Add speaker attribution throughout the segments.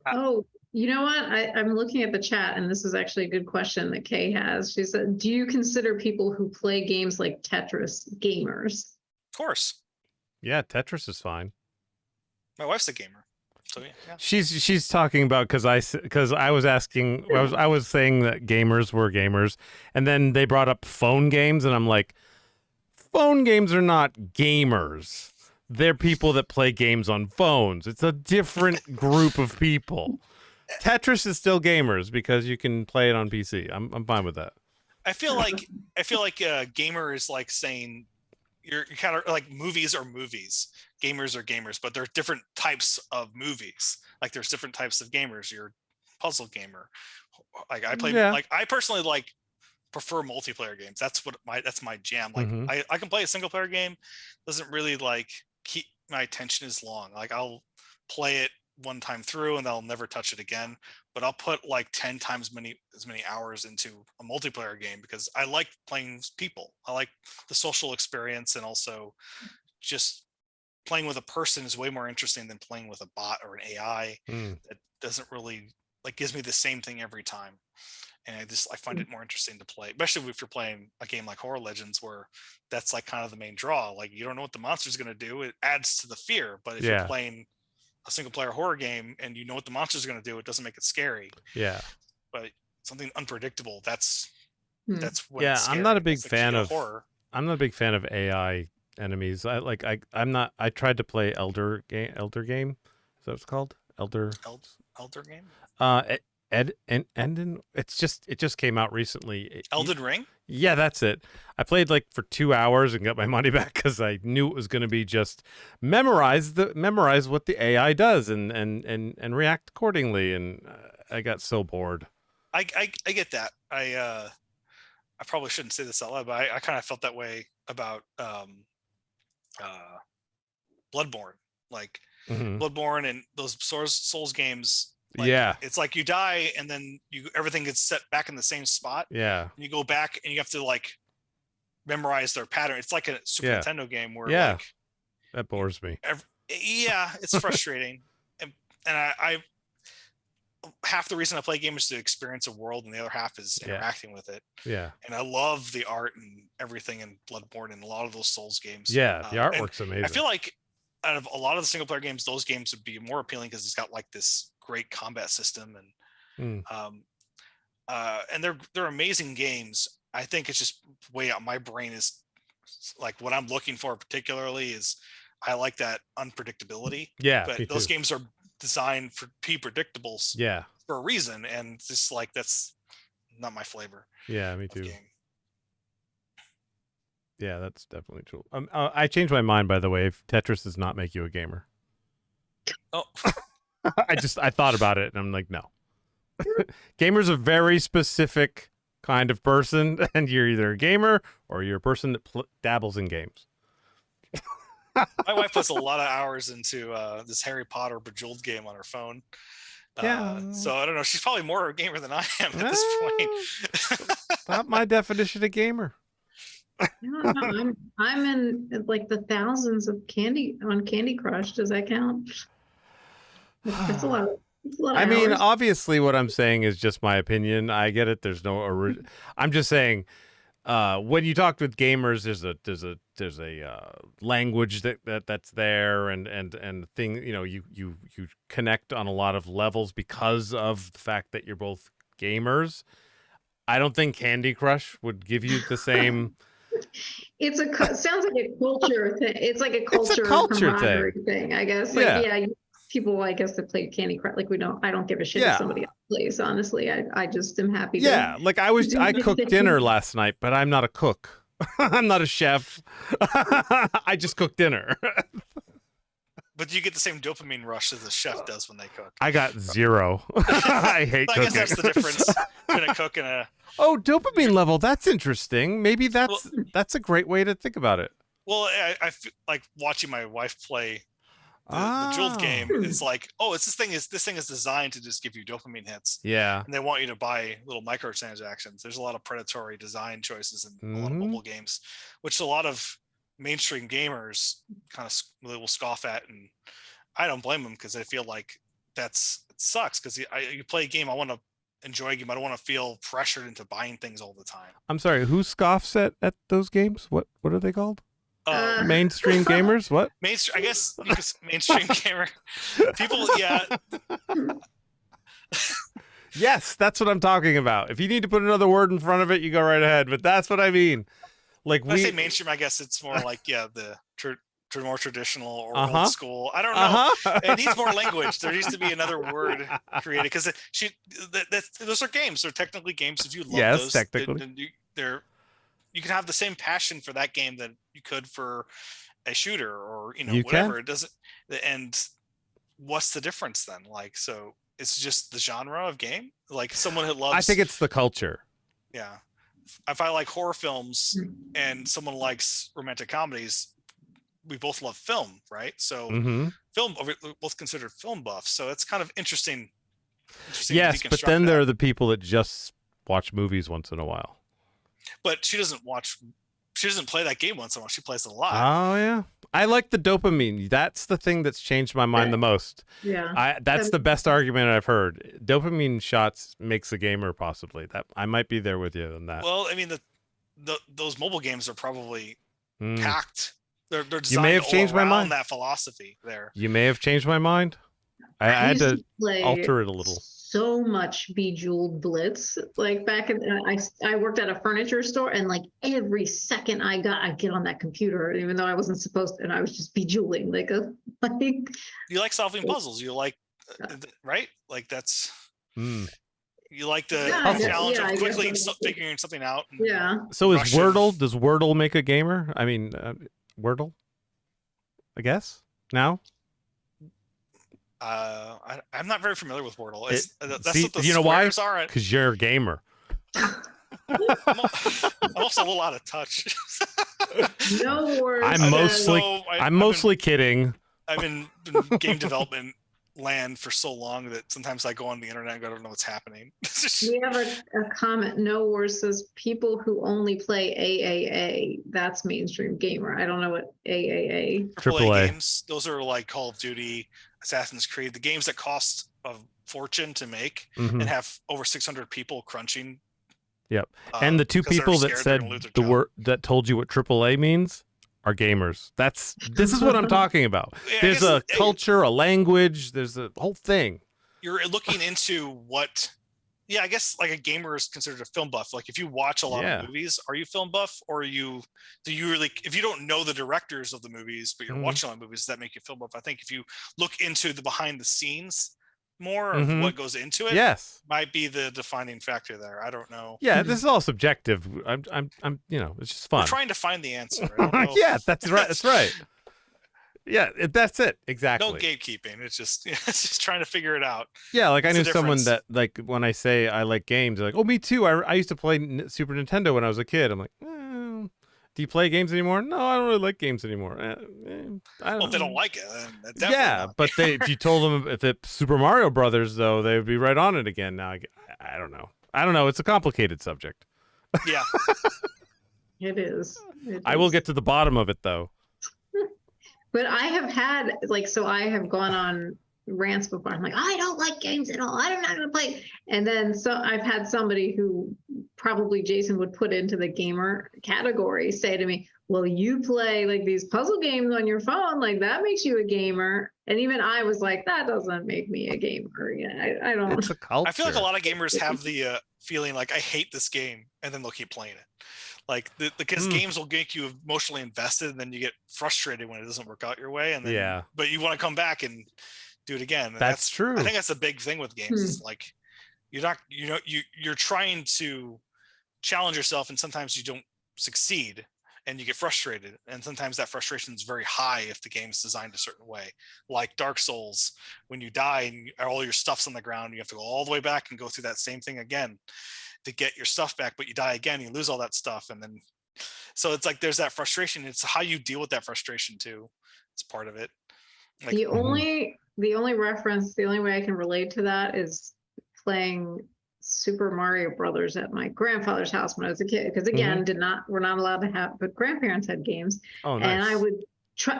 Speaker 1: Oh, you know what? I'm looking at the chat, and this is actually a good question that Kay has. She said, "Do you consider people who play games like Tetris gamers?"
Speaker 2: Of course.
Speaker 3: Yeah, Tetris is fine.
Speaker 2: My wife's a gamer. So yeah.
Speaker 3: She's talking about because I was asking I was saying that gamers were gamers, and then they brought up phone games, and I'm like, phone games are not gamers. They're people that play games on phones. It's a different group of people. Tetris is still gamers because you can play it on PC. I'm fine with that.
Speaker 2: I feel like gamer is like saying you're kind of like movies are movies, gamers are gamers, but there are different types of movies. Like there's different types of gamers. You're a puzzle gamer. Like I play, like I personally like prefer multiplayer games. That's my jam. Like I can play a single player game, doesn't really like keep my attention as long. Like I'll play it one time through and I'll never touch it again. But I'll put like 10 times as many hours into a multiplayer game because I like playing with people. I like the social experience, and also just playing with a person is way more interesting than playing with a bot or an AI that doesn't really like gives me the same thing every time. And I find it more interesting to play, especially if you're playing a game like Horror Legends, where that's like kind of the main draw. Like you don't know what the monster's going to do. It adds to the fear. But if you're playing a single player horror game and you know what the monster's going to do, it doesn't make it scary.
Speaker 3: Yeah.
Speaker 2: But something unpredictable, that's when
Speaker 3: yeah,
Speaker 2: it's scary.
Speaker 3: I'm not a big fan of
Speaker 2: horror.
Speaker 3: I'm not a big fan of AI enemies. I tried to play Elder game. Is that what it's called? Elder
Speaker 2: game?
Speaker 3: It just came out recently.
Speaker 2: Elden Ring?
Speaker 3: Yeah, that's it. I played like for 2 hours and got my money back because I knew it was going to be just memorize what the AI does and react accordingly, and I got so bored.
Speaker 2: I get that. I probably shouldn't say this out loud, but I kind of felt that way about Bloodborne. Like Bloodborne and those Souls games. Like, it's like you die and then everything gets set back in the same spot.
Speaker 3: Yeah.
Speaker 2: And you go back and you have to like memorize their pattern. It's like a Super Nintendo game where like
Speaker 3: that bores me.
Speaker 2: It's frustrating. and I half the reason I play games is to experience a world, and the other half is interacting with it.
Speaker 3: Yeah.
Speaker 2: And I love the art and everything in Bloodborne and a lot of those Souls games.
Speaker 3: Yeah, the artwork's amazing.
Speaker 2: I feel like out of a lot of the single player games, those games would be more appealing because it's got like this great combat system and they're amazing games. I think it's just way out. My brain is like what I'm looking for particularly is I like that unpredictability.
Speaker 3: Yeah,
Speaker 2: but those games are designed for be predictables.
Speaker 3: Yeah,
Speaker 2: for a reason, and just like that's not my flavor.
Speaker 3: Yeah, me too. Yeah, that's definitely true. I changed my mind, by the way. If Tetris does not make you a gamer.
Speaker 2: Oh.
Speaker 3: I thought about it and I'm like, no. Gamer's a very specific kind of person, and you're either a gamer or you're a person that dabbles in games.
Speaker 2: My wife puts a lot of hours into this Harry Potter Bejeweled game on her phone. So I don't know. She's probably more a gamer than I am at this point.
Speaker 3: Not my definition of gamer.
Speaker 1: I don't know. I'm in like the thousands of Candy Crush. Does that count? That's a lot.
Speaker 3: I mean, obviously, what I'm saying is just my opinion. I get it. There's no. I'm just saying, when you talk with gamers, there's a language that's there, and thing. You know, you connect on a lot of levels because of the fact that you're both gamers. I don't think Candy Crush would give you the same.
Speaker 1: It's sounds like a culture thing. It's like a culture thing, I guess. Like, people, I guess, that play Candy Crush. Like I don't give a shit if somebody else plays. Honestly, I just am happy.
Speaker 3: Like I cooked dinner last night, but I'm not a cook. I'm not a chef. I just cooked dinner.
Speaker 2: But you get the same dopamine rush as a chef does when they cook.
Speaker 3: I got zero. I hate cooking.
Speaker 2: I guess that's the difference between a cook and a...
Speaker 3: Oh, dopamine level. That's interesting. Maybe that's a great way to think about it.
Speaker 2: Well, I feel like watching my wife play the Jeweled game is like, this thing is designed to just give you dopamine hits.
Speaker 3: Yeah.
Speaker 2: And they want you to buy little microtransactions. There's a lot of predatory design choices in a lot of mobile games, which a lot of mainstream gamers kind of will scoff at, and I don't blame them because I feel like that's sucks because you play a game. I want to enjoy a game. I don't want to feel pressured into buying things all the time.
Speaker 3: I'm sorry, who scoffs at those games? What are they called? Mainstream gamers? What?
Speaker 2: Mainstream, I guess you could, mainstream gamer. People, yeah.
Speaker 3: Yes, that's what I'm talking about. If you need to put another word in front of it, you go right ahead. But that's what I mean. Like
Speaker 2: when I say mainstream, I guess it's more like the more traditional or old school. I don't know. It needs more language. There needs to be another word created because those are games. They're technically games. If you love those, technically, you can have the same passion for that game that you could for a shooter or whatever. It doesn't. And what's the difference then? Like, so it's just the genre of game. Like someone who loves.
Speaker 3: I think it's the culture.
Speaker 2: Yeah. If I like horror films and someone likes romantic comedies, we both love film, right? So film, we're both considered film buffs. So it's kind of interesting.
Speaker 3: Yes, but then there are the people that just watch movies once in a while.
Speaker 2: But she doesn't play that game once in a while. She plays it a lot.
Speaker 3: Oh yeah. I like the dopamine. That's the thing that's changed my mind the most.
Speaker 1: Yeah.
Speaker 3: That's the best argument I've heard. Dopamine shots makes a gamer possibly. That I might be there with you on that.
Speaker 2: Well, I mean those mobile games are probably packed. They're designed
Speaker 3: you may have changed my mind.
Speaker 2: That philosophy there.
Speaker 3: You may have changed my mind. I had to alter it a little.
Speaker 1: So much Bejeweled Blitz, like back in I worked at a furniture store, and like every second I get on that computer, even though I wasn't supposed to, and I was just bejeweling
Speaker 2: you like solving puzzles, you like right, like that's you like the challenge of quickly figuring something out.
Speaker 3: So is Wordle, does Wordle make a gamer? I mean Wordle, I guess now.
Speaker 2: I'm not very familiar with Wordle. That's what the
Speaker 3: you know why?
Speaker 2: Are.
Speaker 3: Because you're a gamer.
Speaker 2: I'm also a little out of touch.
Speaker 1: No words.
Speaker 3: I'm mostly kidding.
Speaker 2: I've been in game development land for so long that sometimes I go on the internet and I don't know what's happening.
Speaker 1: We have a comment. No Wars says people who only play AAA. That's mainstream gamer. I don't know what AAA.
Speaker 2: AAA games. Those are like Call of Duty, Assassin's Creed, the games that cost a fortune to make and have over 600 people crunching.
Speaker 3: Yep. And the two people that said the word that told you what AAA means are gamers. This is what I'm talking about. There's a culture, a language, there's a whole thing.
Speaker 2: You're looking into what I guess like a gamer is considered a film buff. Like if you watch a lot of movies, are you film buff, or do you really, if you don't know the directors of the movies but you're watching a lot of movies, does that make you film buff? I think if you look into the behind the scenes more of what goes into it, might be the defining factor there. I don't know.
Speaker 3: Yeah, this is all subjective. I'm it's just fun.
Speaker 2: We're trying to find the answer.
Speaker 3: Yeah, that's right. That's right. Yeah, that's it. Exactly.
Speaker 2: No gatekeeping. It's just trying to figure it out.
Speaker 3: Yeah, like I knew someone that, like, when I say I like games, they're like, oh, me too. I used to play Super Nintendo when I was a kid. I'm like, do you play games anymore? No, I don't really like games anymore.
Speaker 2: If they don't like it, then
Speaker 3: but if you told them if it's Super Mario Brothers, though, they would be right on it again. Now, I don't know. I don't know. It's a complicated subject.
Speaker 2: Yeah.
Speaker 1: It is.
Speaker 3: I will get to the bottom of it, though.
Speaker 1: But I have had, I have gone on rants before. I'm like, I don't like games at all. I'm not going to play. And then I've had somebody who probably Jason would put into the gamer category say to me, well, you play like these puzzle games on your phone, like that makes you a gamer. And even I was like, that doesn't make me a gamer. Yeah, I don't.
Speaker 3: It's a culture.
Speaker 2: I feel like a lot of gamers have the feeling like, I hate this game, and then they'll keep playing it. Like because games will make you emotionally invested, and then you get frustrated when it doesn't work out your way, and then but you want to come back and do it again. And
Speaker 3: that's true.
Speaker 2: I think that's the big thing with games. It's like you're trying to challenge yourself, and sometimes you don't succeed, and you get frustrated, and sometimes that frustration is very high if the game's designed a certain way. Like Dark Souls, when you die and all your stuff's on the ground, you have to go all the way back and go through that same thing again to get your stuff back, but you die again, you lose all that stuff, and then so it's like there's that frustration. It's how you deal with that frustration too. It's part of it. Like,
Speaker 1: the only reference, the only way I can relate to that is playing Super Mario Brothers at my grandfather's house when I was a kid. Because again, we're not allowed to have, but grandparents had games.
Speaker 3: Oh, nice.
Speaker 1: And I would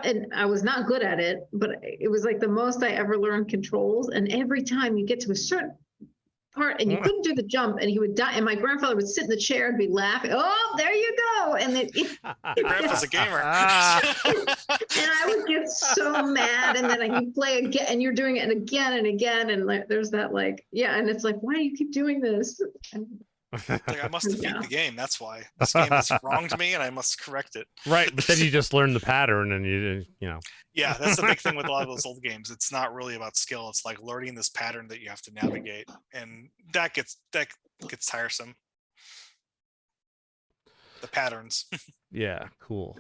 Speaker 1: and I was not good at it, but it was like the most I ever learned controls. And every time you get to a certain part and you couldn't do the jump, and he would die, and my grandfather would sit in the chair and be laughing. Oh, there you go! And then
Speaker 2: Your grandpa's a gamer.
Speaker 1: and I would get so mad, and then you play again, and you're doing it again and again, and like there's that like and it's like, why do you keep doing this? And,
Speaker 2: like, I must defeat the game. That's why this game has wronged me, and I must correct it.
Speaker 3: Right, but then you just learn the pattern, and you know.
Speaker 2: Yeah, that's the big thing with a lot of those old games. It's not really about skill. It's like learning this pattern that you have to navigate, and that gets tiresome. The patterns.
Speaker 3: Yeah, cool.